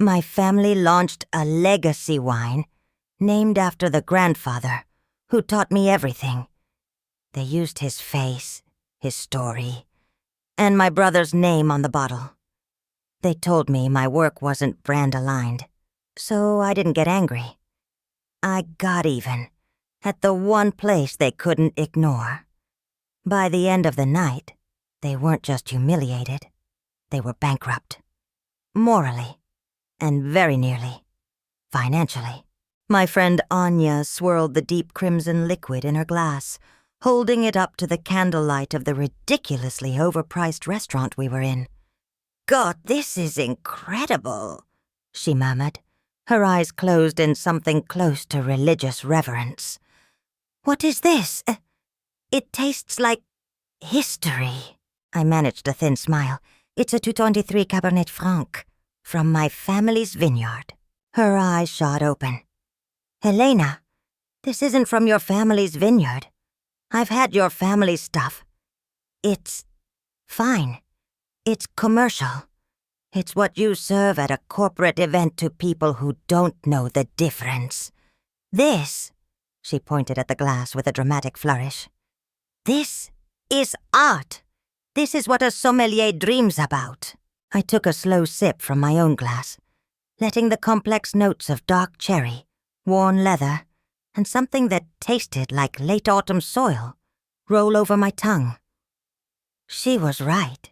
My family launched a legacy wine named after the grandfather who taught me everything. They used his face, his story, and my brother's name on the bottle. They told me my work wasn't brand-aligned, so I didn't get angry. I got even, at the one place they couldn't ignore. By the end of the night, they weren't just humiliated, they were bankrupt. Morally, and very nearly, financially. My friend Anya swirled the deep crimson liquid in her glass, holding it up to the candlelight of the ridiculously overpriced restaurant we were in. "God, this is incredible," she murmured, her eyes closed in something close to religious reverence. "What is this? It tastes like history." I managed a thin smile. "It's a 223 Cabernet Franc, from my family's vineyard." Her eyes shot open. "Elena, this isn't from your family's vineyard. I've had your family's stuff. It's fine. It's commercial. It's what you serve at a corporate event to people who don't know the difference. This," she pointed at the glass with a dramatic flourish, "this is art. This is what a sommelier dreams about." I took a slow sip from my own glass, letting the complex notes of dark cherry, worn leather, and something that tasted like late autumn soil roll over my tongue. She was right.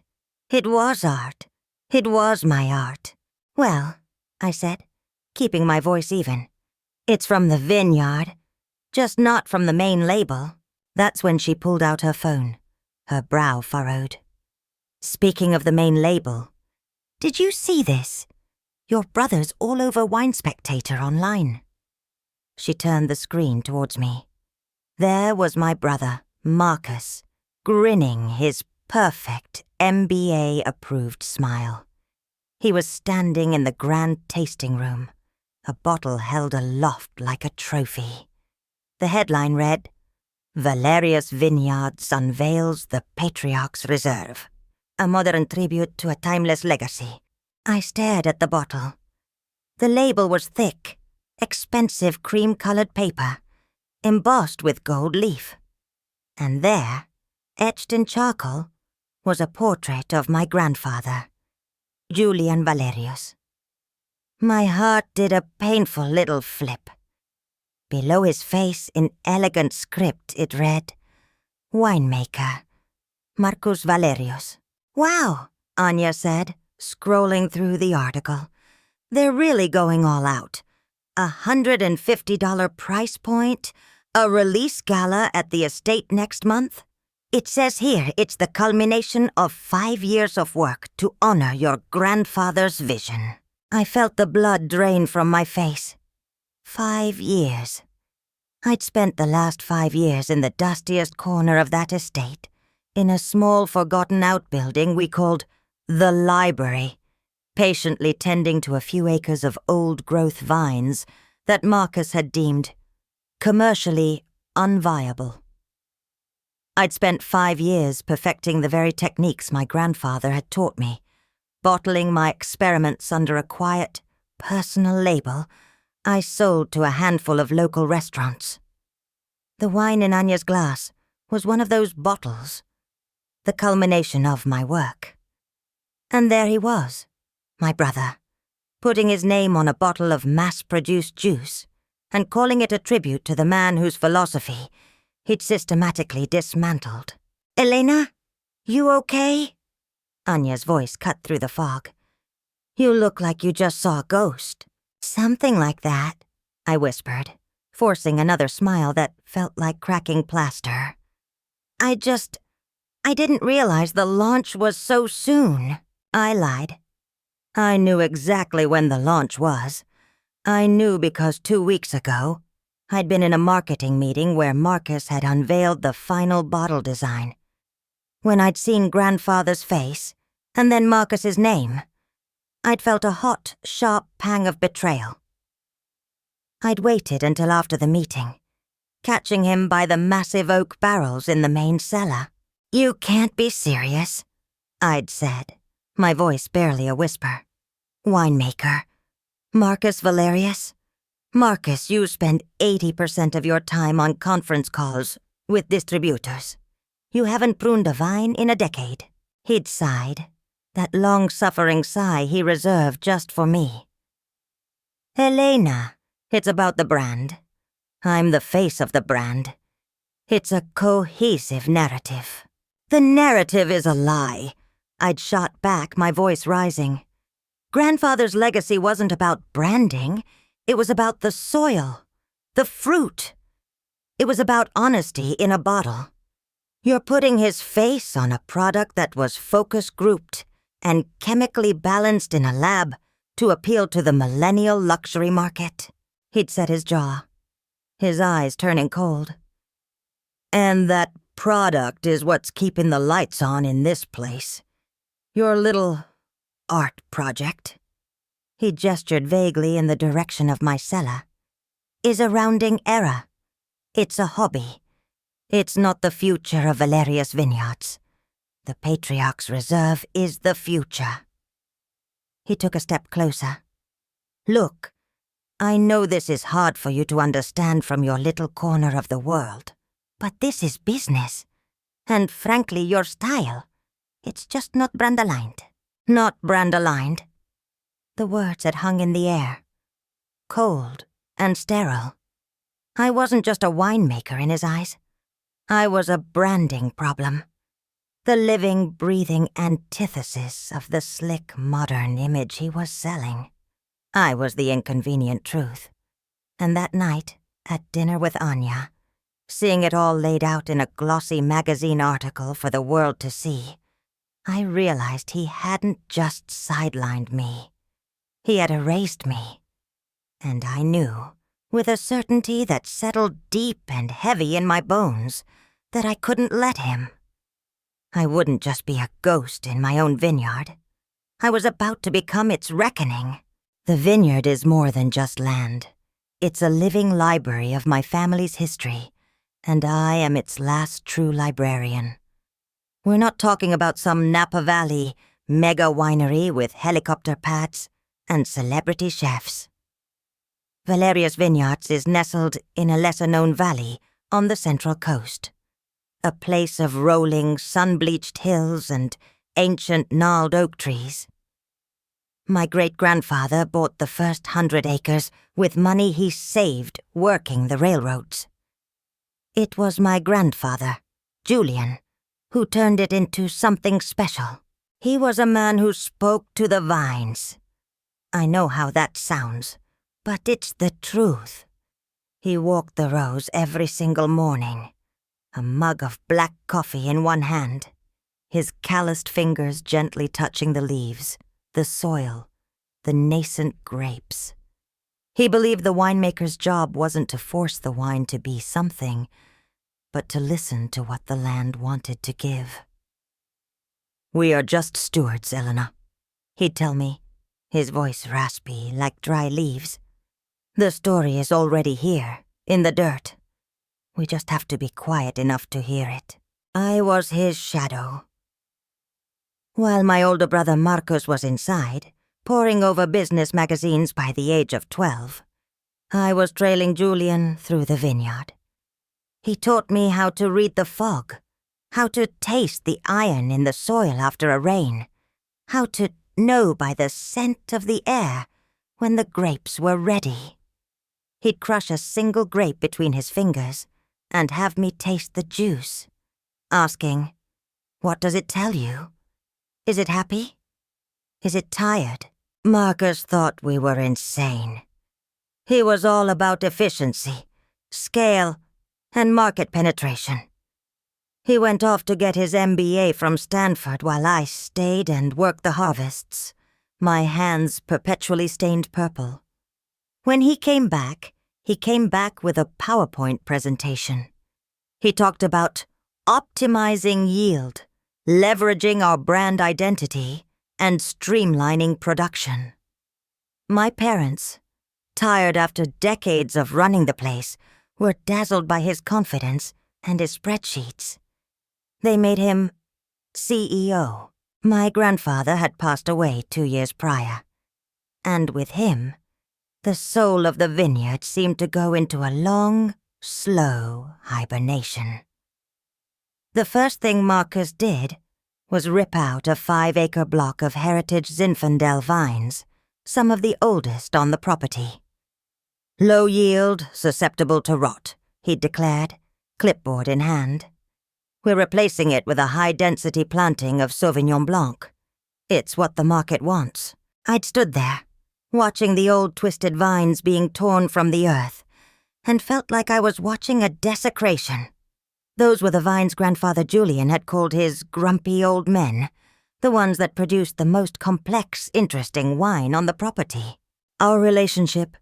It was art. It was my art. "Well," I said, keeping my voice even, "it's from the vineyard, just not from the main label." That's when she pulled out her phone, her brow furrowed. "Speaking of the main label, did you see this? Your brother's all over Wine Spectator online." She turned the screen towards me. There was my brother, Marcus, grinning his perfect MBA-approved smile. He was standing in the grand tasting room, a bottle held aloft like a trophy. The headline read, "Valerius Vineyards unveils the Patriarch's Reserve, a modern tribute to a timeless legacy." I stared at the bottle. The label was thick, expensive cream-colored paper, embossed with gold leaf. And there, etched in charcoal, was a portrait of my grandfather, Julian Valerius. My heart did a painful little flip. Below his face, in elegant script, it read, "Winemaker, Marcus Valerius." "Wow," Anya said, scrolling through the article. "They're really going all out. $150 price point, a release gala at the estate next month. It says here it's the culmination of 5 years of work to honor your grandfather's vision." I felt the blood drain from my face. 5 years. I'd spent the last 5 years in the dustiest corner of that estate, in a small forgotten outbuilding we called the library, patiently tending to a few acres of old-growth vines that Marcus had deemed commercially unviable. I'd spent 5 years perfecting the very techniques my grandfather had taught me, bottling my experiments under a quiet, personal label I sold to a handful of local restaurants. The wine in Anya's glass was one of those bottles, the culmination of my work. And there he was, my brother, putting his name on a bottle of mass-produced juice and calling it a tribute to the man whose philosophy he'd systematically dismantled. "Elena, you okay?" Anya's voice cut through the fog. "You look like you just saw a ghost." "Something like that," I whispered, forcing another smile that felt like cracking plaster. I didn't realize the launch was so soon." I lied. I knew exactly when the launch was. I knew because 2 weeks ago, I'd been in a marketing meeting where Marcus had unveiled the final bottle design. When I'd seen Grandfather's face, and then Marcus's name, I'd felt a hot, sharp pang of betrayal. I'd waited until after the meeting, catching him by the massive oak barrels in the main cellar. "You can't be serious," I'd said, my voice barely a whisper. "Winemaker, Marcus Valerius? Marcus, you spend 80% of your time on conference calls with distributors. You haven't pruned a vine in a decade. He'd sighed, that long-suffering sigh he reserved just for me. Elena, it's about the brand. I'm the face of the brand. It's a cohesive narrative. The narrative is a lie. I'd shot back, my voice rising. Grandfather's legacy wasn't about branding. It was about the soil, the fruit. It was about honesty in a bottle. You're putting his face on a product that was focus grouped and chemically balanced in a lab to appeal to the millennial luxury market. He'd set his jaw, his eyes turning cold. And that product is what's keeping the lights on in this place. Your little art project, he gestured vaguely in the direction of my cellar, is a rounding error. It's a hobby. It's not the future of Valerius Vineyards. The Patriarch's Reserve is the future. He took a step closer. Look, I know this is hard for you to understand from your little corner of the world, but this is business. And frankly, your style, it's just not brand-aligned. Not brand-aligned. The words had hung in the air, cold and sterile. I wasn't just a winemaker in his eyes. I was a branding problem. The living, breathing antithesis of the slick, modern image he was selling. I was the inconvenient truth. And that night, at dinner with Anya, seeing it all laid out in a glossy magazine article for the world to see, I realized he hadn't just sidelined me. He had erased me. And I knew, with a certainty that settled deep and heavy in my bones, that I couldn't let him. I wouldn't just be a ghost in my own vineyard. I was about to become its reckoning. The vineyard is more than just land. It's a living library of my family's history, and I am its last true librarian. We're not talking about some Napa Valley mega winery with helicopter pads and celebrity chefs. Valerius Vineyards is nestled in a lesser-known valley on the Central Coast, a place of rolling, sun-bleached hills and ancient gnarled oak trees. My great-grandfather bought the first 100 acres with money he saved working the railroads. It was my grandfather, Julian, who turned it into something special. He was a man who spoke to the vines. I know how that sounds, but it's the truth. He walked the rows every single morning, a mug of black coffee in one hand, his calloused fingers gently touching the leaves, the soil, the nascent grapes. He believed the winemaker's job wasn't to force the wine to be something, but to listen to what the land wanted to give. "We are just stewards, Elena," he'd tell me, his voice raspy like dry leaves. "The story is already here, in the dirt. We just have to be quiet enough to hear it." I was his shadow. While my older brother Marcus was inside, poring over business magazines by the age of 12, I was trailing Julian through the vineyard. He taught me how to read the fog, how to taste the iron in the soil after a rain, how to know by the scent of the air when the grapes were ready. He'd crush a single grape between his fingers and have me taste the juice, asking, "What does it tell you? Is it happy? Is it tired?" Marcus thought we were insane. He was all about efficiency, scale, and market penetration. He went off to get his MBA from Stanford while I stayed and worked the harvests, my hands perpetually stained purple. When he came back with a PowerPoint presentation. He talked about optimizing yield, leveraging our brand identity, and streamlining production. My parents, tired after decades of running the place, were dazzled by his confidence and his spreadsheets. They made him CEO. My grandfather had passed away 2 years prior, and with him, The soul of the vineyard seemed to go into a long, slow hibernation. The first thing Marcus did was rip out a 5-acre block of heritage Zinfandel vines, some of the oldest on the property. "Low yield, susceptible to rot," he'd declared, clipboard in hand. "We're replacing it with a high-density planting of Sauvignon Blanc. It's what the market wants." I'd stood there, watching the old twisted vines being torn from the earth, and felt like I was watching a desecration. Those were the vines Grandfather Julian had called his grumpy old men, the ones that produced the most complex, interesting wine on the property. Our relationship,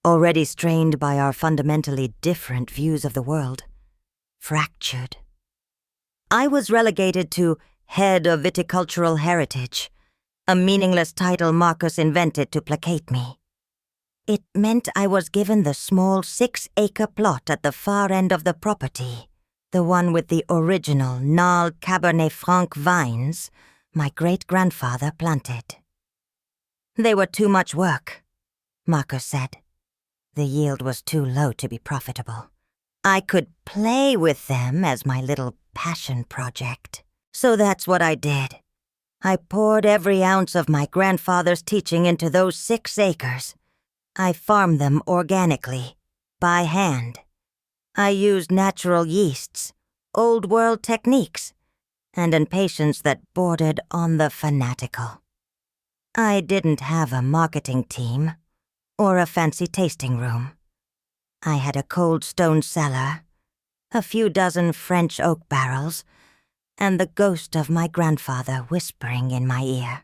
already strained by our fundamentally different views of the world, fractured. I was relegated to head of viticultural heritage, a meaningless title Marcus invented to placate me. It meant I was given the small 6-acre plot at the far end of the property, the one with the original gnarled Cabernet Franc vines my great-grandfather planted. They were too much work, Marcus said. The yield was too low to be profitable. I could play with them as my little passion project. So that's what I did. I poured every ounce of my grandfather's teaching into those 6 acres. I farmed them organically, by hand. I used natural yeasts, old-world techniques, and an patience that bordered on the fanatical. I didn't have a marketing team or a fancy tasting room. I had a cold stone cellar, a few dozen French oak barrels, and the ghost of my grandfather whispering in my ear.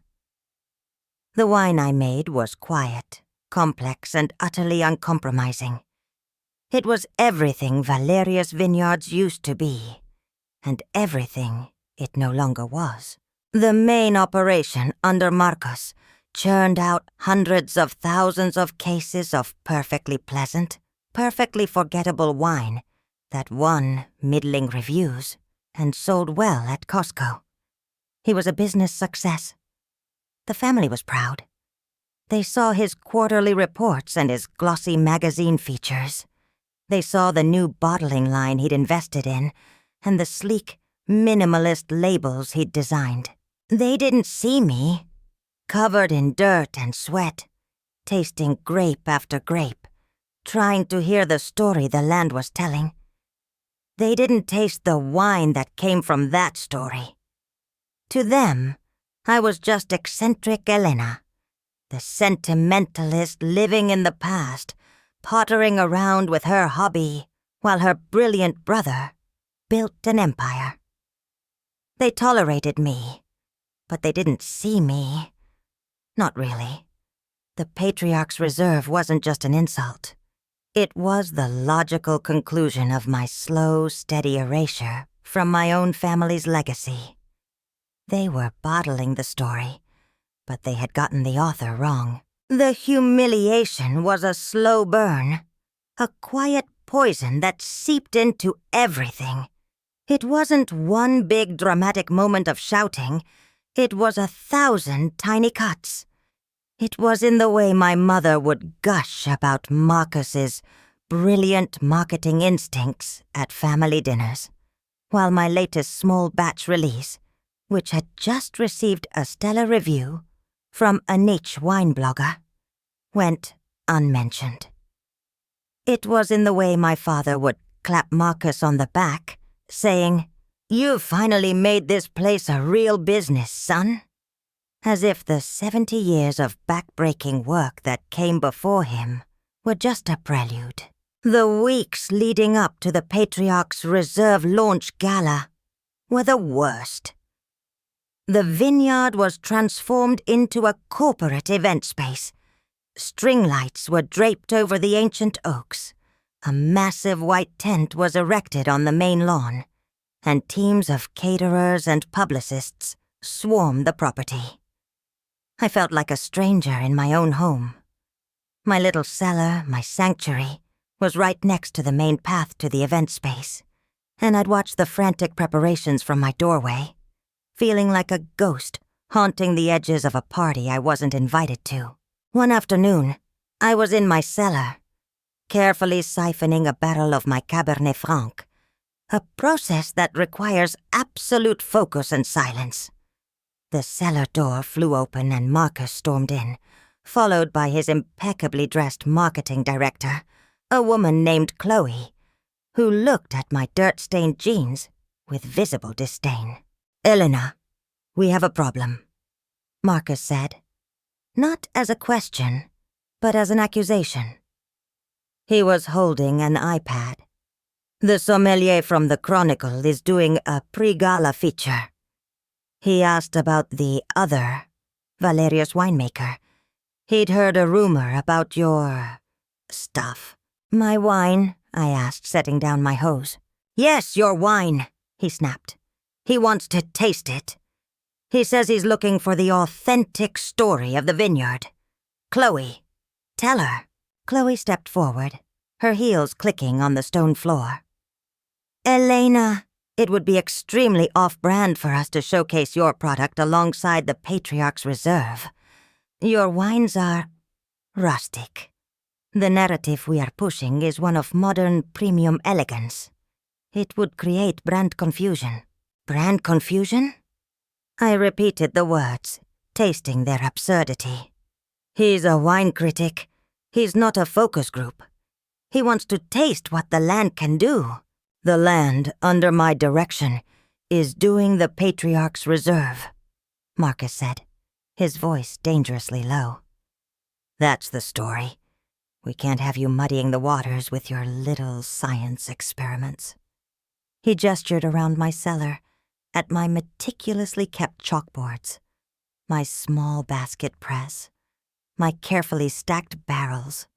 The wine I made was quiet, complex, and utterly uncompromising. It was everything Valerius Vineyards used to be, and everything it no longer was. The main operation under Marcus churned out hundreds of thousands of cases of perfectly pleasant, perfectly forgettable wine that won middling reviews and sold well at Costco. He was a business success. The family was proud. They saw his quarterly reports and his glossy magazine features. They saw the new bottling line he'd invested in and the sleek, minimalist labels he'd designed. They didn't see me, covered in dirt and sweat, tasting grape after grape, trying to hear the story the land was telling. They didn't taste the wine that came from that story. To them, I was just eccentric Elena, the sentimentalist living in the past, pottering around with her hobby while her brilliant brother built an empire. They tolerated me, but they didn't see me. Not really. The Patriarch's Reserve wasn't just an insult. It was the logical conclusion of my slow, steady erasure from my own family's legacy. They were bottling the story, but they had gotten the author wrong. The humiliation was a slow burn, a quiet poison that seeped into everything. It wasn't one big dramatic moment of shouting. It was 1,000 tiny cuts. It was in the way my mother would gush about Marcus's brilliant marketing instincts at family dinners, while my latest small batch release, which had just received a stellar review from a niche wine blogger, went unmentioned. It was in the way my father would clap Marcus on the back, saying, "You've finally made this place a real business, son," as if the 70 years of back-breaking work that came before him were just a prelude. The weeks leading up to the Patriarch's Reserve launch gala were the worst. The vineyard was transformed into a corporate event space. String lights were draped over the ancient oaks. A massive white tent was erected on the main lawn, and teams of caterers and publicists swarmed the property. I felt like a stranger in my own home. My little cellar, my sanctuary, was right next to the main path to the event space, and I'd watch the frantic preparations from my doorway, feeling like a ghost haunting the edges of a party I wasn't invited to. One afternoon, I was in my cellar, carefully siphoning a barrel of my Cabernet Franc, a process that requires absolute focus and silence. The cellar door flew open and Marcus stormed in, followed by his impeccably dressed marketing director, a woman named Chloe, who looked at my dirt-stained jeans with visible disdain. "Elena, we have a problem," Marcus said, not as a question, but as an accusation. He was holding an iPad. "The sommelier from the Chronicle is doing a pre-gala feature. He asked about the other, Valerius winemaker. He'd heard a rumor about your stuff." "My wine?" I asked, setting down my hose. "Yes, your wine," he snapped. "He wants to taste it. He says he's looking for the authentic story of the vineyard. Chloe, tell her." Chloe stepped forward, her heels clicking on the stone floor. "Elena, it would be extremely off-brand for us to showcase your product alongside the Patriarch's Reserve. Your wines are rustic. The narrative we are pushing is one of modern premium elegance. It would create brand confusion." "Brand confusion?" I repeated the words, tasting their absurdity. "He's a wine critic. He's not a focus group. He wants to taste what the land can do. The land, under my direction, is doing the Patriarch's Reserve," Marcus said, his voice dangerously low. "That's the story. We can't have you muddying the waters with your little science experiments." He gestured around my cellar, at my meticulously kept chalkboards, my small basket press, my carefully stacked barrels.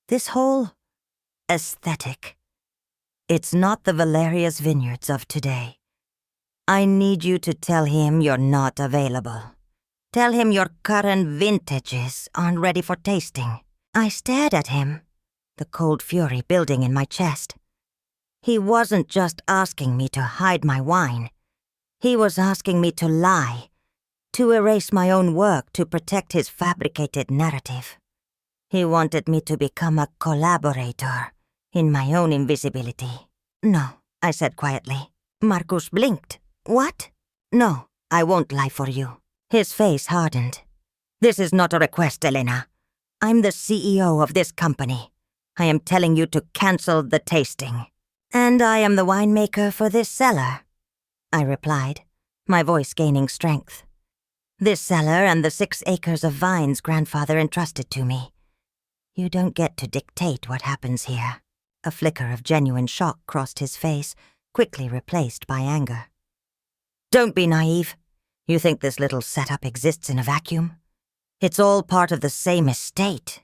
This whole aesthetic, it's not the Valerius vineyards of today. I need you to tell him you're not available. Tell him your current vintages aren't ready for tasting." I stared at him, the cold fury building in my chest. He wasn't just asking me to hide my wine. He was asking me to lie, to erase my own work to protect his fabricated narrative. He wanted me to become a collaborator in my own invisibility. "No," I said quietly. Marcus blinked. "What?" "No, I won't lie for you." His face hardened. "This is not a request, Elena. I'm the CEO of this company. I am telling you to cancel the tasting." "And I am the winemaker for this cellar," I replied, my voice gaining strength. "This cellar and the 6 acres of vines grandfather entrusted to me. You don't get to dictate what happens here." A flicker of genuine shock crossed his face, quickly replaced by anger. "Don't be naive. You think this little setup exists in a vacuum? It's all part of the same estate.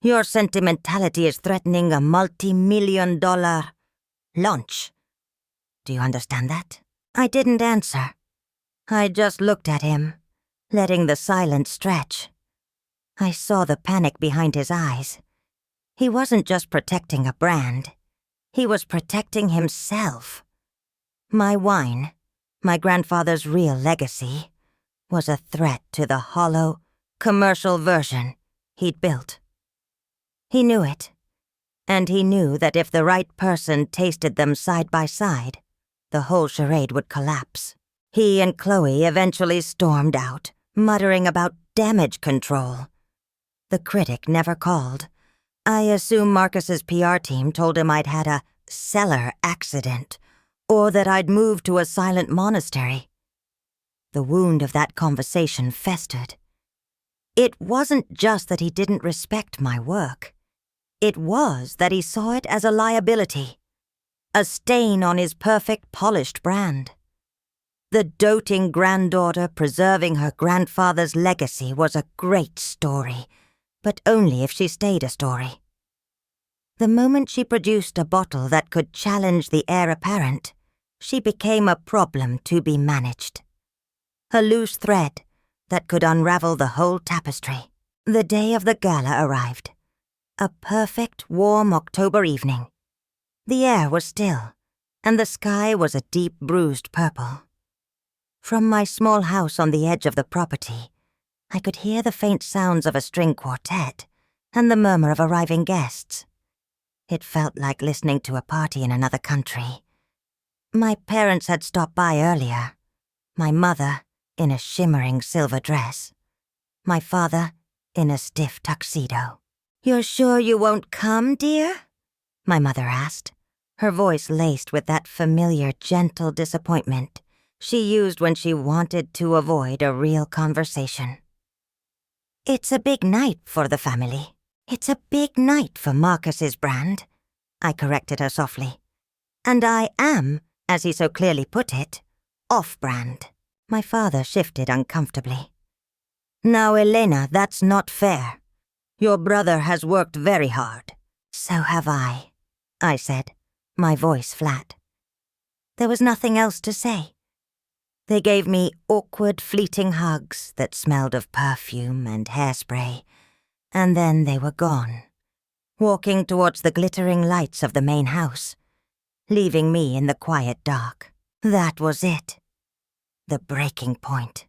Your sentimentality is threatening a multi-million-dollar launch. Do you understand that?" I didn't answer. I just looked at him, letting the silence stretch. I saw the panic behind his eyes. He wasn't just protecting a brand. He was protecting himself. My wine, my grandfather's real legacy, was a threat to the hollow, commercial version he'd built. He knew it, and he knew that if the right person tasted them side by side, the whole charade would collapse. He and Chloe eventually stormed out, muttering about damage control. The critic never called. I assume Marcus's PR team told him I'd had a cellar accident, or that I'd moved to a silent monastery. The wound of that conversation festered. It wasn't just that he didn't respect my work. It was that he saw it as a liability, a stain on his perfect, polished brand. The doting granddaughter preserving her grandfather's legacy was a great story, but only if she stayed a story. The moment she produced a bottle that could challenge the heir apparent, she became a problem to be managed. A loose thread that could unravel the whole tapestry. The day of the gala arrived. A perfect, warm October evening. The air was still, and the sky was a deep, bruised purple. From my small house on the edge of the property, I could hear the faint sounds of a string quartet and the murmur of arriving guests. It felt like listening to a party in another country. My parents had stopped by earlier. My mother in a shimmering silver dress. My father in a stiff tuxedo. "You're sure you won't come, dear?" my mother asked, her voice laced with that familiar, gentle disappointment she used when she wanted to avoid a real conversation. "It's a big night for the family. It's a big night for Marcus's brand," I corrected her softly. "And I am, as he so clearly put it, off-brand." My father shifted uncomfortably. "Now, Elena, that's not fair. Your brother has worked very hard." "So have I said, my voice flat. There was nothing else to say. They gave me awkward, fleeting hugs that smelled of perfume and hairspray, and then they were gone, walking towards the glittering lights of the main house, leaving me in the quiet dark. That was it. The breaking point.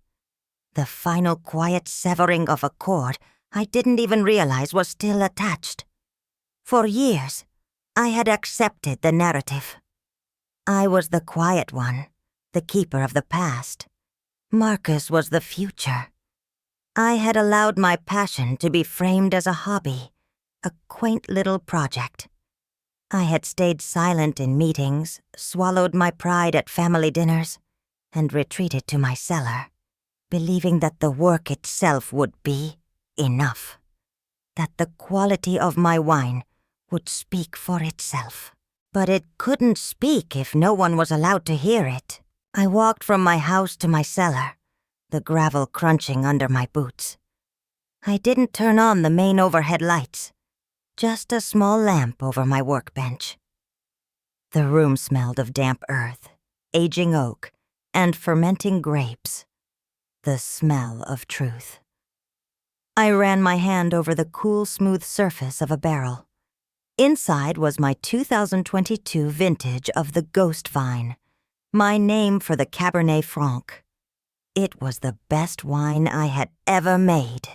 The final quiet severing of a cord I didn't even realize was still attached. For years, I had accepted the narrative. I was the quiet one, the keeper of the past. Marcus was the future. I had allowed my passion to be framed as a hobby, a quaint little project. I had stayed silent in meetings, swallowed my pride at family dinners, and retreated to my cellar, believing that the work itself would be enough, that the quality of my wine would speak for itself. But it couldn't speak if no one was allowed to hear it. I walked from my house to my cellar, the gravel crunching under my boots. I didn't turn on the main overhead lights, just a small lamp over my workbench. The room smelled of damp earth, aging oak, and fermenting grapes. The smell of truth. I ran my hand over the cool, smooth surface of a barrel. Inside was my 2022 vintage of the Ghost Vine, my name for the Cabernet Franc. It was the best wine I had ever made.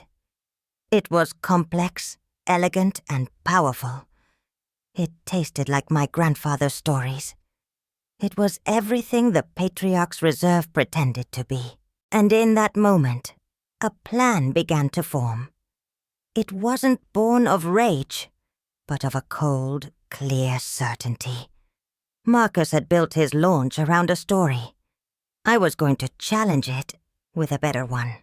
It was complex, elegant, and powerful. It tasted like my grandfather's stories. It was everything the Patriarch's Reserve pretended to be. And in that moment, a plan began to form. It wasn't born of rage, but of a cold, clear certainty. Marcus had built his launch around a story. I was going to challenge it with a better one.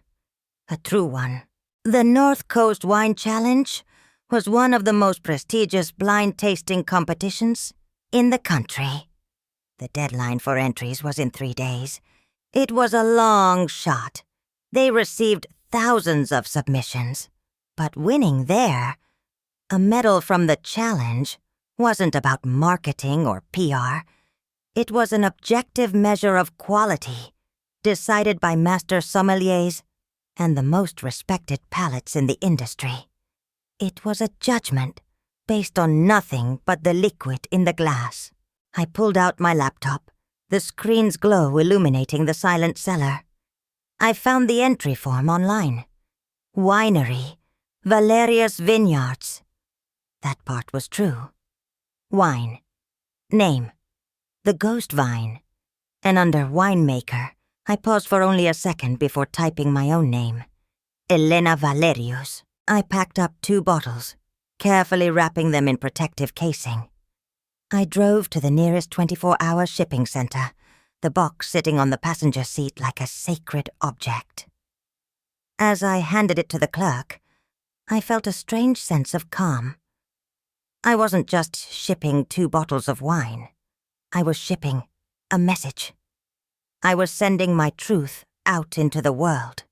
A true one. The North Coast Wine Challenge was one of the most prestigious blind tasting competitions in the country. The deadline for entries was in 3 days. It was a long shot. They received thousands of submissions. But winning there, a medal from the challenge, wasn't about marketing or PR. It was an objective measure of quality, decided by master sommeliers and the most respected palates in the industry. It was a judgment based on nothing but the liquid in the glass. I pulled out my laptop, the screen's glow illuminating the silent cellar. I found the entry form online. Winery, Valerius Vineyards. That part was true. Wine. Name. The Ghost Vine. And under winemaker, I paused for only a second before typing my own name. Elena Valerius. I packed up 2 bottles, carefully wrapping them in protective casing. I drove to the nearest 24-hour shipping center, the box sitting on the passenger seat like a sacred object. As I handed it to the clerk, I felt a strange sense of calm. I wasn't just shipping 2 bottles of wine. I was shipping a message. I was sending my truth out into the world,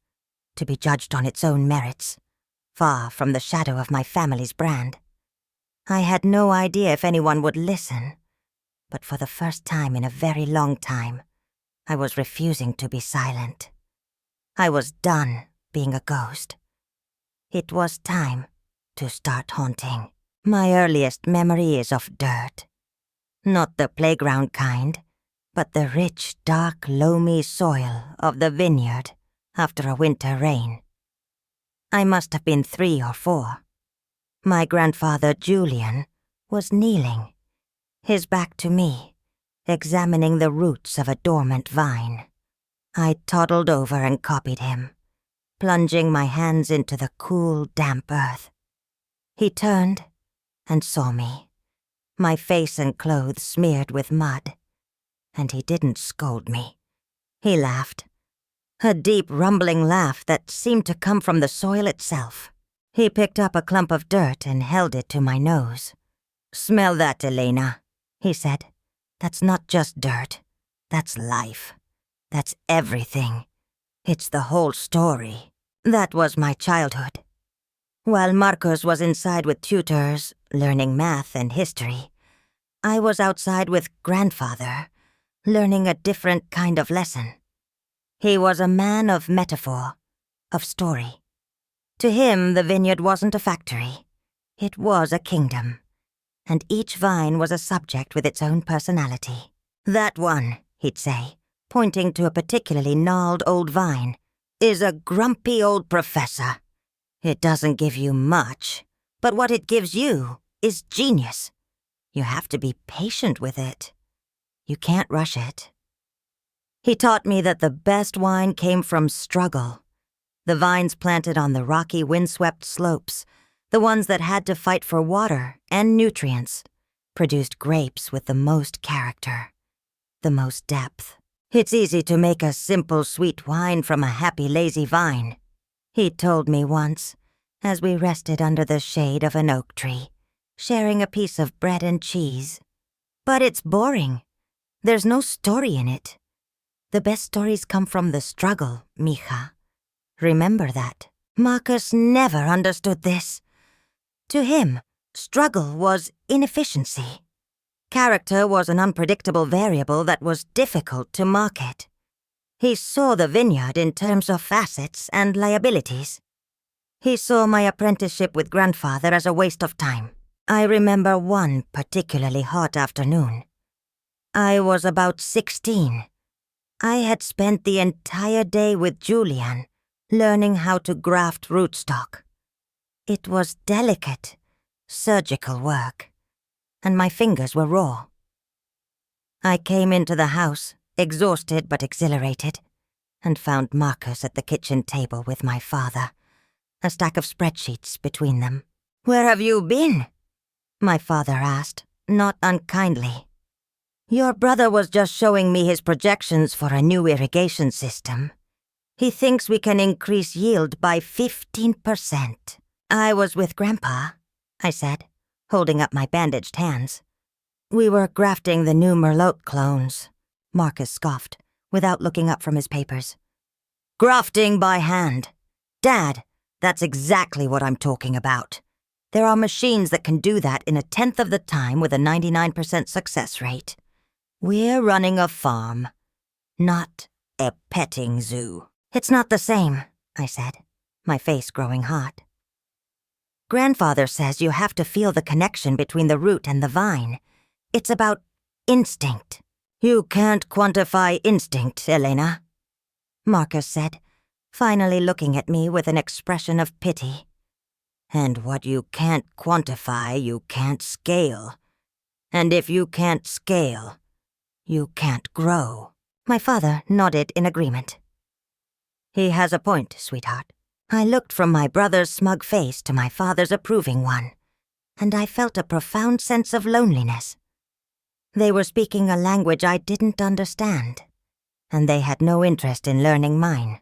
to be judged on its own merits, far from the shadow of my family's brand. I had no idea if anyone would listen, but for the first time in a very long time, I was refusing to be silent. I was done being a ghost. It was time to start haunting. My earliest memory is of dirt. Not the playground kind, but the rich, dark, loamy soil of the vineyard after a winter rain. I must have been 3 or 4. My grandfather Julian was kneeling, his back to me, examining the roots of a dormant vine. I toddled over and copied him, plunging my hands into the cool, damp earth. He turned and saw me, my face and clothes smeared with mud. And he didn't scold me. He laughed, a deep, rumbling laugh that seemed to come from the soil itself. He picked up a clump of dirt and held it to my nose. "Smell that, Elena," he said. "That's not just dirt. That's life. That's everything. It's the whole story." That was my childhood. While Marcos was inside with tutors, learning math and history, I was outside with grandfather, learning a different kind of lesson. He was a man of metaphor, of story. To him, the vineyard wasn't a factory. It was a kingdom. And each vine was a subject with its own personality. "That one," he'd say, pointing to a particularly gnarled old vine, "is a grumpy old professor. It doesn't give you much, but what it gives you is genius. You have to be patient with it. You can't rush it." He taught me that the best wine came from struggle. The vines planted on the rocky, windswept slopes, the ones that had to fight for water and nutrients, produced grapes with the most character, the most depth. "It's easy to make a simple, sweet wine from a happy, lazy vine," he told me once, as we rested under the shade of an oak tree, sharing a piece of bread and cheese. "But it's boring. There's no story in it. The best stories come from the struggle, mija. Remember that." Marcus never understood this. To him, struggle was inefficiency. Character was an unpredictable variable that was difficult to market. He saw the vineyard in terms of assets and liabilities. He saw my apprenticeship with grandfather as a waste of time. I remember one particularly hot afternoon. I was about 16. I had spent the entire day with Julian, learning how to graft rootstock. It was delicate, surgical work, and my fingers were raw. I came into the house, exhausted but exhilarated, and found Marcus at the kitchen table with my father, a stack of spreadsheets between them. "Where have you been?" my father asked, not unkindly. "Your brother was just showing me his projections for a new irrigation system. He thinks we can increase yield by 15%. "I was with Grandpa," I said, holding up my bandaged hands. "We were grafting the new Merlot clones," Marcus scoffed, without looking up from his papers. "Grafting by hand. Dad, that's exactly what I'm talking about. There are machines that can do that in 1/10 of the time with a 99% success rate. We're running a farm, not a petting zoo." "It's not the same," I said, my face growing hot. "Grandfather says you have to feel the connection between the root and the vine. It's about instinct." "You can't quantify instinct, Elena," Marcus said, finally looking at me with an expression of pity. "And what you can't quantify, you can't scale. And if you can't scale, you can't grow." My father nodded in agreement. "He has a point, sweetheart." I looked from my brother's smug face to my father's approving one, and I felt a profound sense of loneliness. They were speaking a language I didn't understand, and they had no interest in learning mine.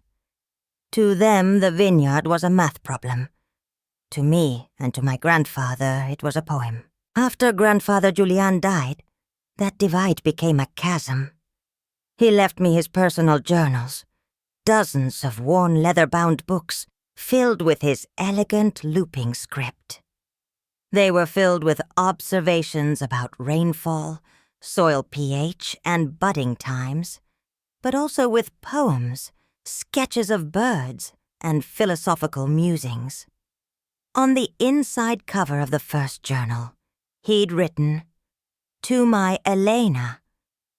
To them, the vineyard was a math problem. To me and to my grandfather, it was a poem. After Grandfather Julian died, that divide became a chasm. He left me his personal journals, dozens of worn leather-bound books filled with his elegant looping script. They were filled with observations about rainfall, soil pH, and budding times, but also with poems, sketches of birds, and philosophical musings. On the inside cover of the first journal, he'd written, "To my Elena,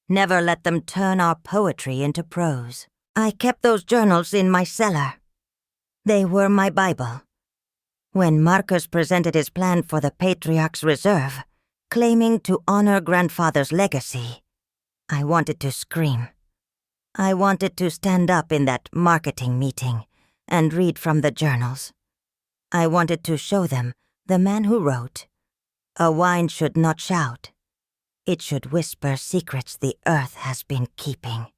never let them turn our poetry into prose." I kept those journals in my cellar. They were my Bible. When Marcus presented his plan for the Patriarch's Reserve, claiming to honor grandfather's legacy, I wanted to scream. I wanted to stand up in that marketing meeting and read from the journals. I wanted to show them the man who wrote, "A wine should not shout. It should whisper secrets the earth has been keeping,"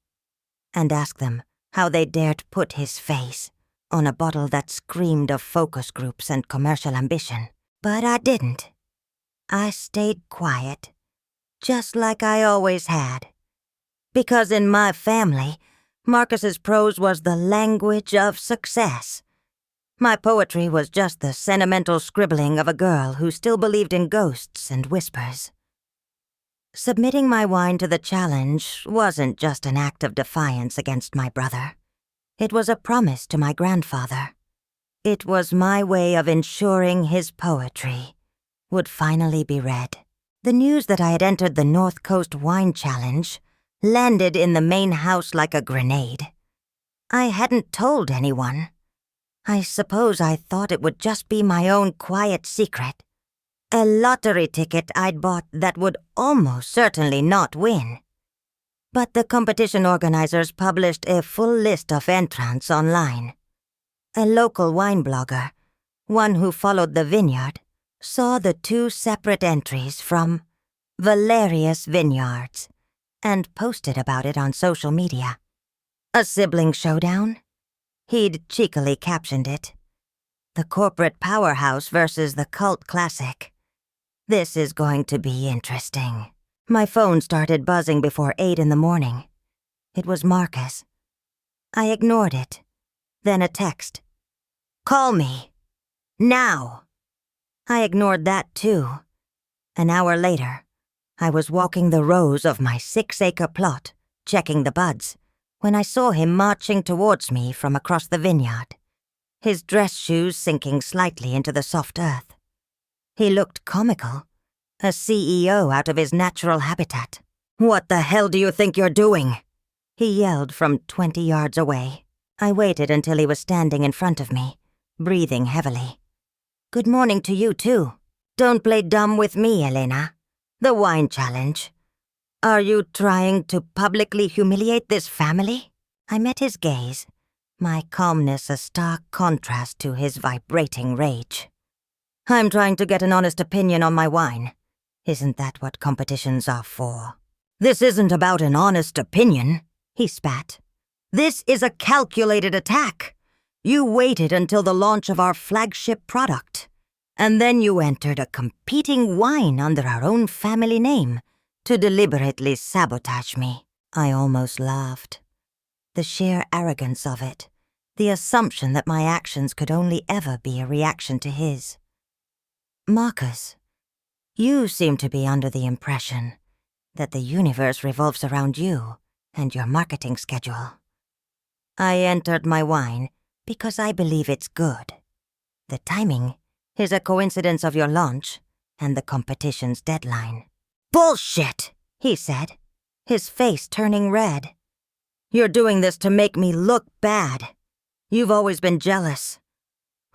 and ask them how they dared put his face on a bottle that screamed of focus groups and commercial ambition. But I didn't. I stayed quiet, just like I always had. Because in my family, Marcus's prose was the language of success. My poetry was just the sentimental scribbling of a girl who still believed in ghosts and whispers. Submitting my wine to the challenge wasn't just an act of defiance against my brother. It was a promise to my grandfather. It was my way of ensuring his poetry would finally be read. The news that I had entered the North Coast Wine Challenge landed in the main house like a grenade. I hadn't told anyone. I suppose I thought it would just be my own quiet secret. A lottery ticket I'd bought that would almost certainly not win. But the competition organizers published a full list of entrants online. A local wine blogger, one who followed the vineyard, saw the 2 separate entries from Valerius Vineyards and posted about it on social media. A sibling showdown? He'd cheekily captioned it. The corporate powerhouse versus the cult classic. This is going to be interesting. My phone started buzzing before 8 in the morning. It was Marcus. I ignored it. Then a text. "Call me. Now." I ignored that too. An hour later, I was walking the rows of my 6-acre plot, checking the buds, when I saw him marching towards me from across the vineyard, his dress shoes sinking slightly into the soft earth. He looked comical, a CEO out of his natural habitat. "What the hell do you think you're doing?" he yelled from 20 yards away. I waited until he was standing in front of me, breathing heavily. "Good morning to you, too. Don't play dumb with me, Elena. The wine challenge. Are you trying to publicly humiliate this family?" I met his gaze, my calmness a stark contrast to his vibrating rage. "I'm trying to get an honest opinion on my wine. Isn't that what competitions are for?" "This isn't about an honest opinion," he spat. "This is a calculated attack. You waited until the launch of our flagship product, and then you entered a competing wine under our own family name to deliberately sabotage me." I almost laughed. The sheer arrogance of it, the assumption that my actions could only ever be a reaction to his. "Marcus, you seem to be under the impression that the universe revolves around you and your marketing schedule. I entered my wine because I believe it's good. The timing is a coincidence of your launch and the competition's deadline." "Bullshit," he said, his face turning red. "You're doing this to make me look bad. You've always been jealous,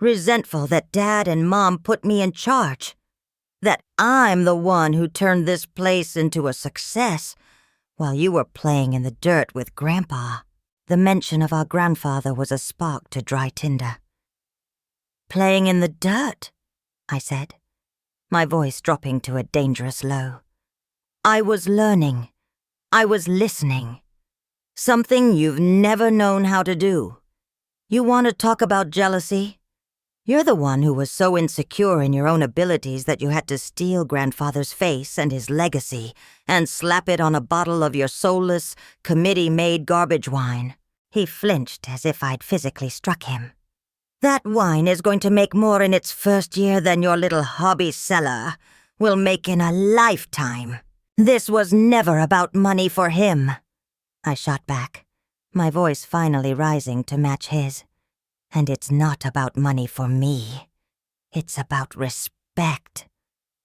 resentful that Dad and Mom put me in charge, that I'm the one who turned this place into a success while you were playing in the dirt with Grandpa." The mention of our grandfather was a spark to dry tinder. "Playing in the dirt," I said, my voice dropping to a dangerous low. "I was learning. I was listening. Something you've never known how to do. You want to talk about jealousy? You're the one who was so insecure in your own abilities that you had to steal Grandfather's face and his legacy and slap it on a bottle of your soulless, committee-made garbage wine." He flinched as if I'd physically struck him. "That wine is going to make more in its first year than your little hobby cellar will make in a lifetime. This was never about money for him." I shot back, my voice finally rising to match his. "And it's not about money for me. It's about respect.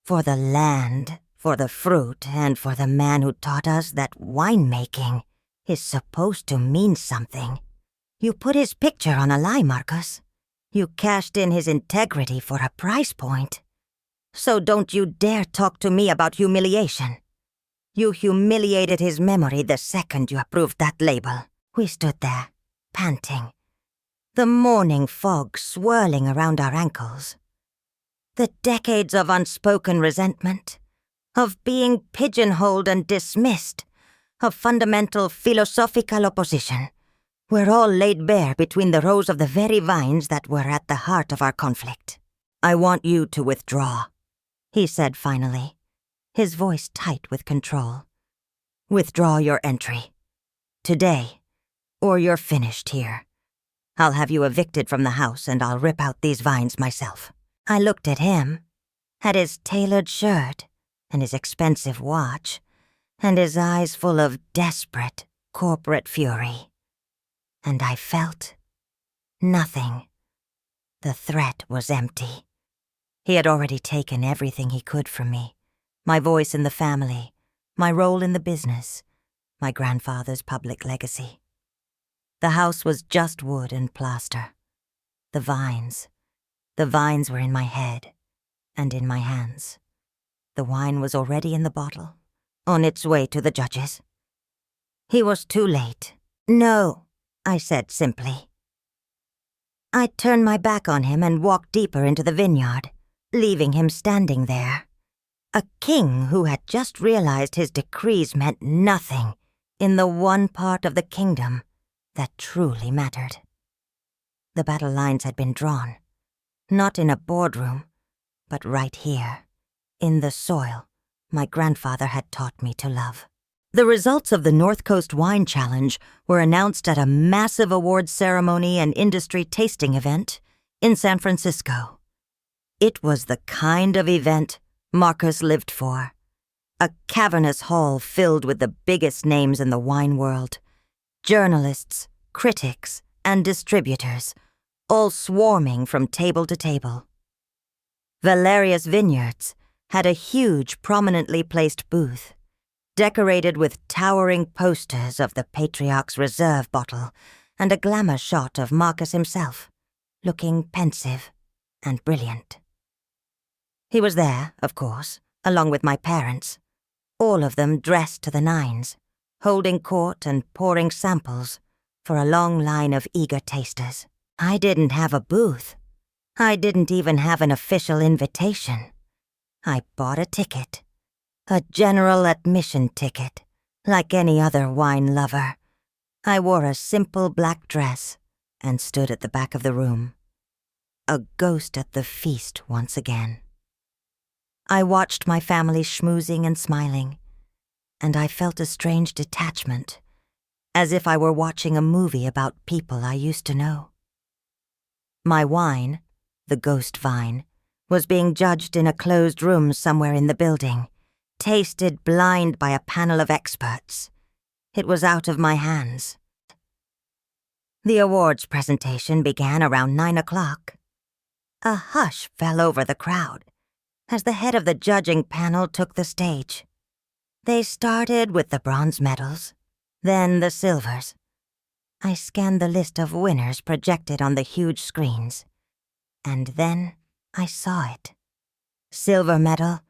For the land, for the fruit, and for the man who taught us that winemaking is supposed to mean something. You put his picture on a lie, Marcus. You cashed in his integrity for a price point. So don't you dare talk to me about humiliation. You humiliated his memory the second you approved that label. We stood there, panting, the morning fog swirling around our ankles. The decades of unspoken resentment, of being pigeonholed and dismissed, of fundamental philosophical opposition, were all laid bare between the rows of the very vines that were at the heart of our conflict. "I want you to withdraw," he said finally, his voice tight with control. "Withdraw your entry. Today, or you're finished here. I'll have you evicted from the house and I'll rip out these vines myself." I looked at him, at his tailored shirt and his expensive watch, and his eyes full of desperate corporate fury. And I felt nothing. The threat was empty. He had already taken everything he could from me. My voice in the family, my role in the business, my grandfather's public legacy. The house was just wood and plaster. The vines were in my head and in my hands. The wine was already in the bottle, on its way to the judges. He was too late. "No," I said simply. I turned my back on him and walked deeper into the vineyard, leaving him standing there. A king who had just realized his decrees meant nothing in the one part of the kingdom that truly mattered. The battle lines had been drawn, not in a boardroom, but right here, in the soil my grandfather had taught me to love. The results of the North Coast Wine Challenge were announced at a massive awards ceremony and industry tasting event in San Francisco. It was the kind of event Marcus lived for. A cavernous hall filled with the biggest names in the wine world. Journalists, critics, and distributors, all swarming from table to table. Valerius Vineyards had a huge, prominently placed booth, decorated with towering posters of the Patriarch's Reserve bottle and a glamour shot of Marcus himself, looking pensive and brilliant. He was there, of course, along with my parents, all of them dressed to the nines, holding court and pouring samples for a long line of eager tasters. I didn't have a booth. I didn't even have an official invitation. I bought a ticket. A general admission ticket, like any other wine lover. I wore a simple black dress and stood at the back of the room. A ghost at the feast once again. I watched my family schmoozing and smiling, and I felt a strange detachment, as if I were watching a movie about people I used to know. My wine, the ghost vine, was being judged in a closed room somewhere in the building, tasted blind by a panel of experts. It was out of my hands. The awards presentation began around 9 o'clock. A hush fell over the crowd as the head of the judging panel took the stage. They started with the bronze medals, then the silvers. I scanned the list of winners projected on the huge screens, and then I saw it. Silver medal,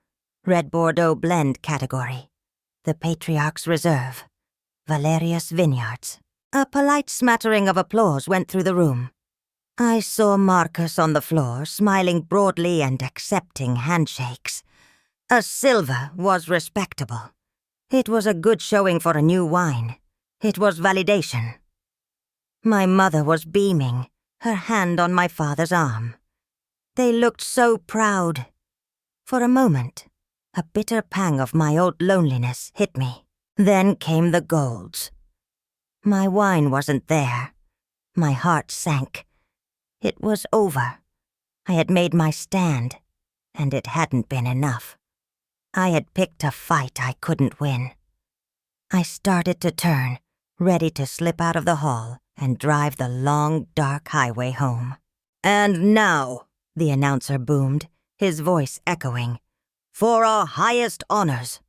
Red Bordeaux blend category, the Patriarch's Reserve, Valerius Vineyards. A polite smattering of applause went through the room. I saw Marcus on the floor, smiling broadly and accepting handshakes. A silver was respectable. It was a good showing for a new wine. It was validation. My mother was beaming, her hand on my father's arm. They looked so proud. For a moment, a bitter pang of my old loneliness hit me. Then came the golds. My wine wasn't there. My heart sank. It was over. I had made my stand, and it hadn't been enough. I had picked a fight I couldn't win. I started to turn, ready to slip out of the hall and drive the long, dark highway home. "And now," the announcer boomed, his voice echoing, "for our highest honors,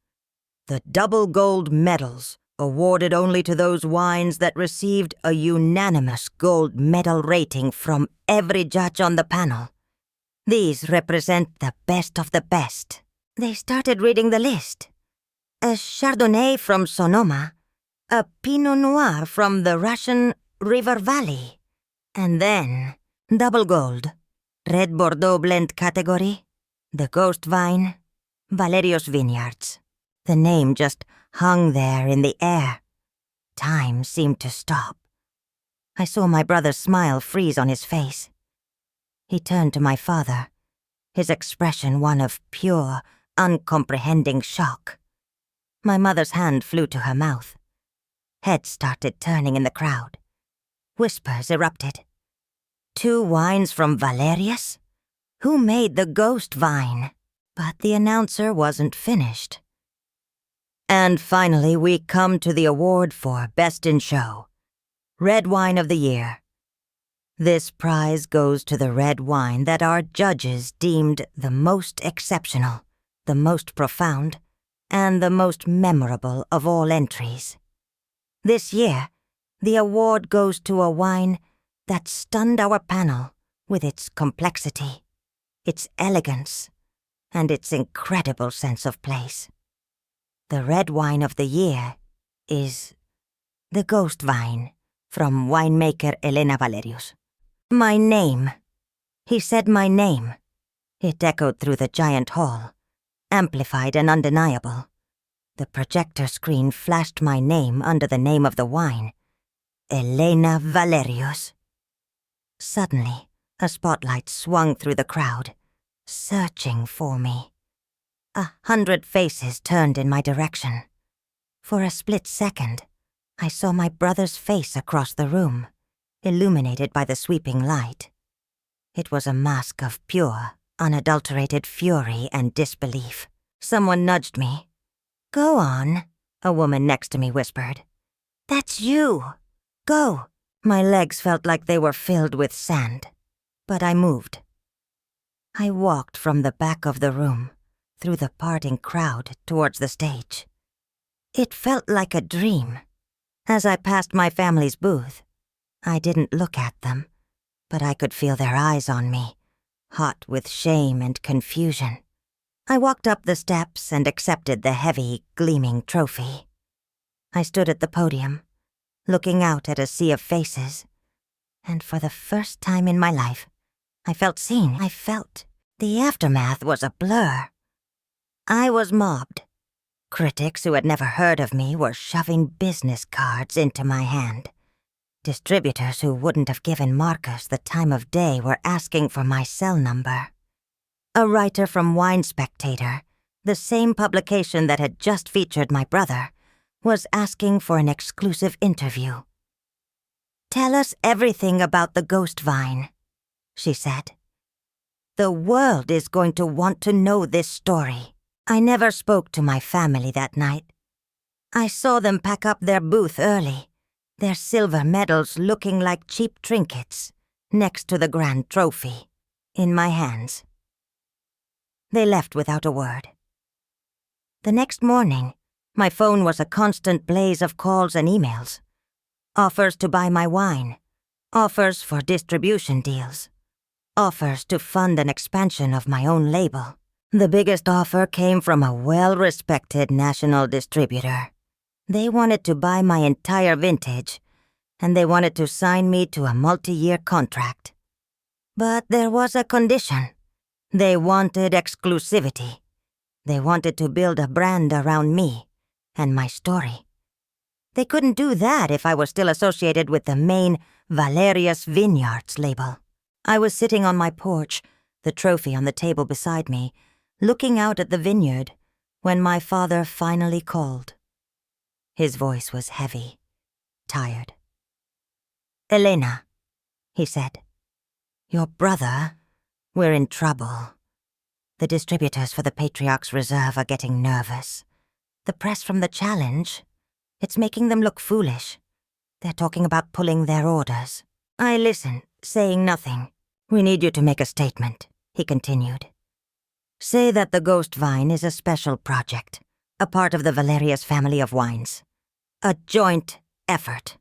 the double gold medals awarded only to those wines that received a unanimous gold medal rating from every judge on the panel. These represent the best of the best. They started reading the list. A Chardonnay from Sonoma, a Pinot Noir from the Russian River Valley, and then double gold, red Bordeaux blend category, the Ghost Vine, Valerios Vineyards. The name just hung there in the air. Time seemed to stop. I saw my brother's smile freeze on his face. He turned to my father, his expression one of pure, uncomprehending shock. My mother's hand flew to her mouth. Heads started turning in the crowd. Whispers erupted. 2 wines from Valerius? Who made the Ghost Vine? But the announcer wasn't finished. And finally, we come to the award for Best in Show. Red Wine of the Year. This prize goes to the red wine that our judges deemed the most exceptional, the most profound, and the most memorable of all entries. This year, the award goes to a wine that stunned our panel with its complexity, its elegance, and its incredible sense of place. The red wine of the year is the Ghost Vine from winemaker Elena Valerius. My name. He said my name. It echoed through the giant hall, amplified and undeniable. The projector screen flashed my name under the name of the wine, Elena Valerius. Suddenly, a spotlight swung through the crowd, searching for me. 100 faces turned in my direction. For a split second, I saw my brother's face across the room, illuminated by the sweeping light. It was a mask of pure, unadulterated fury and disbelief. Someone nudged me. "Go on," a woman next to me whispered. "That's you. Go." My legs felt like they were filled with sand, but I moved. I walked from the back of the room, through the parting crowd towards the stage. It felt like a dream. As I passed my family's booth, I didn't look at them, but I could feel their eyes on me, hot with shame and confusion. I walked up the steps and accepted the heavy, gleaming trophy. I stood at the podium, looking out at a sea of faces, and for the first time in my life, I felt seen. I felt the aftermath was a blur. I was mobbed. Critics who had never heard of me were shoving business cards into my hand. Distributors who wouldn't have given Marcus the time of day were asking for my cell number. A writer from Wine Spectator, the same publication that had just featured my brother, was asking for an exclusive interview. "Tell us everything about the Ghost Vine," she said. "The world is going to want to know this story." I never spoke to my family that night. I saw them pack up their booth early, their silver medals looking like cheap trinkets, next to the grand trophy, in my hands. They left without a word. The next morning, my phone was a constant blaze of calls and emails. Offers to buy my wine, offers for distribution deals, offers to fund an expansion of my own label. The biggest offer came from a well-respected national distributor. They wanted to buy my entire vintage, and they wanted to sign me to a multi-year contract. But there was a condition. They wanted exclusivity. They wanted to build a brand around me and my story. They couldn't do that if I was still associated with the main Valerius Vineyards label. I was sitting on my porch, the trophy on the table beside me, looking out at the vineyard, when my father finally called. His voice was heavy, tired. "Elena," he said, "your brother, we're in trouble. The distributors for the Patriarch's Reserve are getting nervous. The press from the Challenge, it's making them look foolish. They're talking about pulling their orders." I listened, saying nothing. "We need you to make a statement," he continued. "Say that the Ghost Vine is a special project, a part of the Valerius family of wines. A joint effort.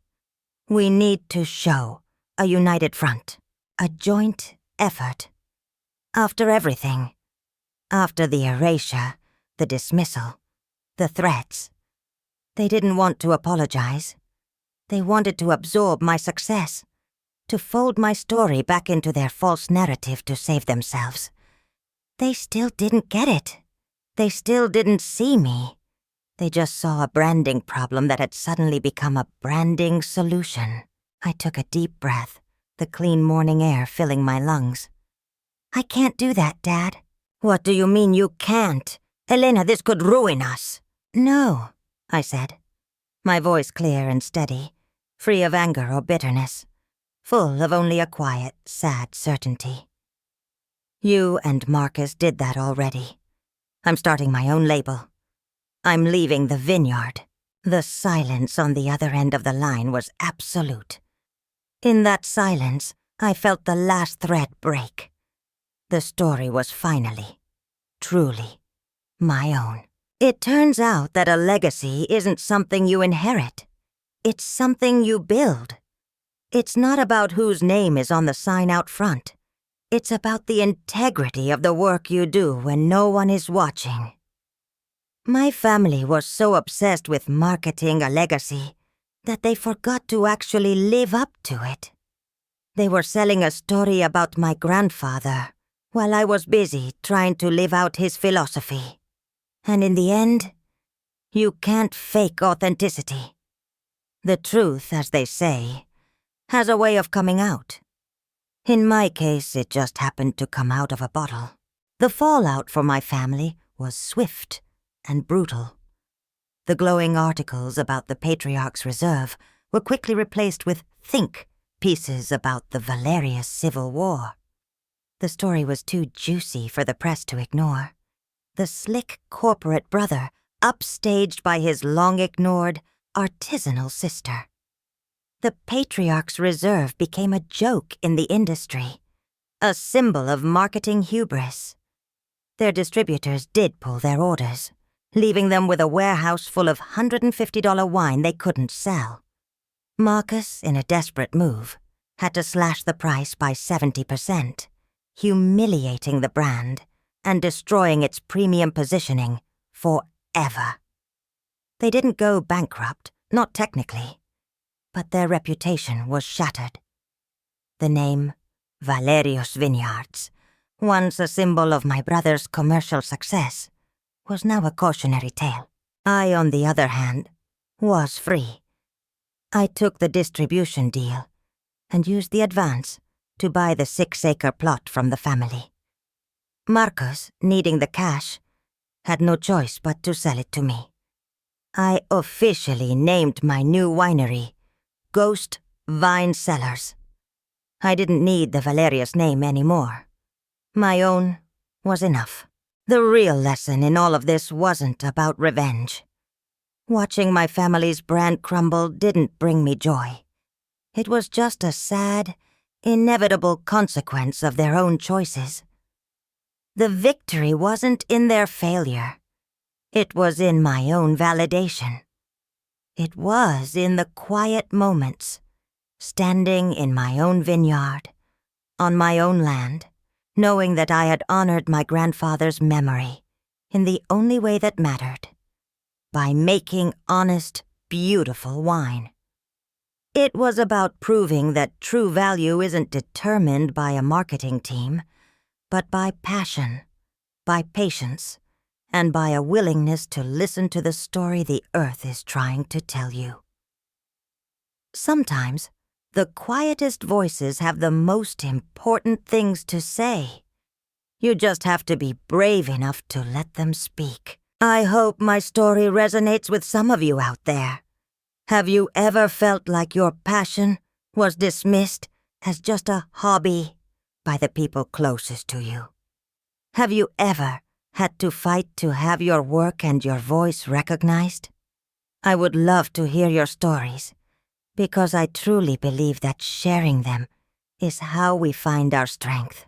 We need to show a united front. A joint effort. After everything. After the erasure, the dismissal, the threats. They didn't want to apologize. They wanted to absorb my success, to fold my story back into their false narrative to save themselves. They still didn't get it. They still didn't see me. They just saw a branding problem that had suddenly become a branding solution. I took a deep breath, the clean morning air filling my lungs. I can't do that, Dad. What do you mean you can't? Elena, this could ruin us. No, I said, my voice clear and steady, free of anger or bitterness, full of only a quiet, sad certainty. You and Marcus did that already. I'm starting my own label. I'm leaving the vineyard. The silence on the other end of the line was absolute. In that silence, I felt the last thread break. The story was finally, truly, my own. It turns out that a legacy isn't something you inherit. It's something you build. It's not about whose name is on the sign out front. It's about the integrity of the work you do when no one is watching. My family was so obsessed with marketing a legacy that they forgot to actually live up to it. They were selling a story about my grandfather while I was busy trying to live out his philosophy. And in the end, you can't fake authenticity. The truth, as they say, has a way of coming out. In my case, it just happened to come out of a bottle. The fallout for my family was swift and brutal. The glowing articles about the Patriarch's Reserve were quickly replaced with think pieces about the Valerius Civil War. The story was too juicy for the press to ignore. The slick corporate brother upstaged by his long-ignored, artisanal sister. The Patriarch's Reserve became a joke in the industry, a symbol of marketing hubris. Their distributors did pull their orders, leaving them with a warehouse full of $150 wine they couldn't sell. Marcus, in a desperate move, had to slash the price by 70%, humiliating the brand and destroying its premium positioning forever. They didn't go bankrupt, not technically, but their reputation was shattered. The name Valerius Vineyards, once a symbol of my brother's commercial success, was now a cautionary tale. I, on the other hand, was free. I took the distribution deal and used the advance to buy the 6-acre plot from the family. Marcus, needing the cash, had no choice but to sell it to me. I officially named my new winery Ghost Vine Cellars. I didn't need the Valerius name anymore. My own was enough. The real lesson in all of this wasn't about revenge. Watching my family's brand crumble didn't bring me joy. It was just a sad, inevitable consequence of their own choices. The victory wasn't in their failure. It was in my own validation. It was in the quiet moments, standing in my own vineyard, on my own land, knowing that I had honored my grandfather's memory in the only way that mattered, by making honest, beautiful wine. It was about proving that true value isn't determined by a marketing team, but by passion, by patience, and by a willingness to listen to the story the earth is trying to tell you. Sometimes, the quietest voices have the most important things to say. You just have to be brave enough to let them speak. I hope my story resonates with some of you out there. Have you ever felt like your passion was dismissed as just a hobby by the people closest to you? Have you ever had to fight to have your work and your voice recognized? I would love to hear your stories, because I truly believe that sharing them is how we find our strength.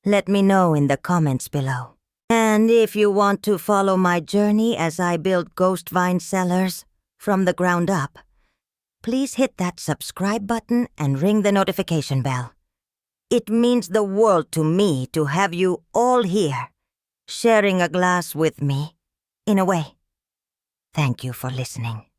Let me know in the comments below. And if you want to follow my journey as I build Ghost Vine Cellars, from the ground up, please hit that subscribe button and ring the notification bell. It means the world to me to have you all here, sharing a glass with me, in a way. Thank you for listening.